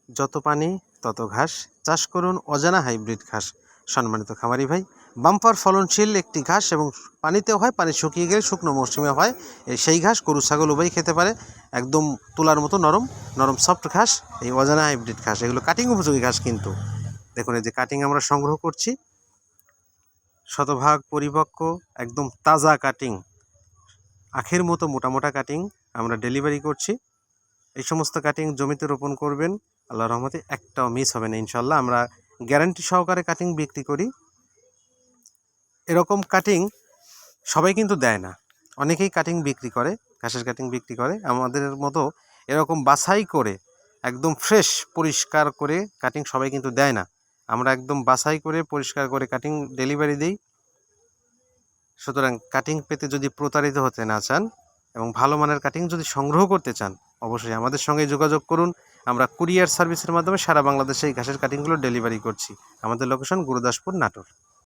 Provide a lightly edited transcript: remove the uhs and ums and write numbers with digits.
যত পানি তত ঘাস, চাষ করুন অজানা হাইব্রিড ঘাস। সম্মানিত খামারি ভাই, বাম্পার ফলনশীল একটি ঘাস এবং পানিতেও হয়, পানি শুকিয়ে গেলে শুকনো মৌসুমে হয়। সেই ঘাস গরু ছাগল উভয়ই খেতে পারে। একদম তুলার মতো নরম নরম সফট ঘাস, এই অজানা হাইব্রিড ঘাস। এগুলো কাটিং উপযোগী ঘাস কিন্তু। দেখুন এই যে কাটিং আমরা সংগ্রহ করছি, শতভাগ পরিপক্ক একদম তাজা কাটিং, আখের মতো মোটা মোটা কাটিং আমরা ডেলিভারি করছি। এই সমস্ত কাটিং জমিতে রোপণ করবেন, আল্লাহর রহমতে একটাও মিস হবে না ইনশাল্লাহ। আমরা গ্যারান্টি সহকারে কাটিং বিক্রি করি। এরকম কাটিং সবাই কিন্তু দেয় না, অনেকেই কাটিং বিক্রি করে, ঘাসের কাটিং বিক্রি করে। আমাদের মতো এরকম বাছাই করে একদম ফ্রেশ পরিষ্কার করে কাটিং সবাই কিন্তু দেয় না। আমরা একদম বাছাই করে পরিষ্কার করে কাটিং ডেলিভারি দিই। সুতরাং কাটিং পেতে যদি প্রতারিত হতে না চান এবং ভালো মানের কাটিং যদি সংগ্রহ করতে চান, অবশ্যই আমাদের সঙ্গে যোগাযোগ করুন। আমরা কুরিয়ার সার্ভিসের মাধ্যমে সারা বাংলাদেশে এই ঘাসের কাটিংগুলো ডেলিভারি করছি। আমাদের লোকেশন গুরুদাসপুর, নাটোর।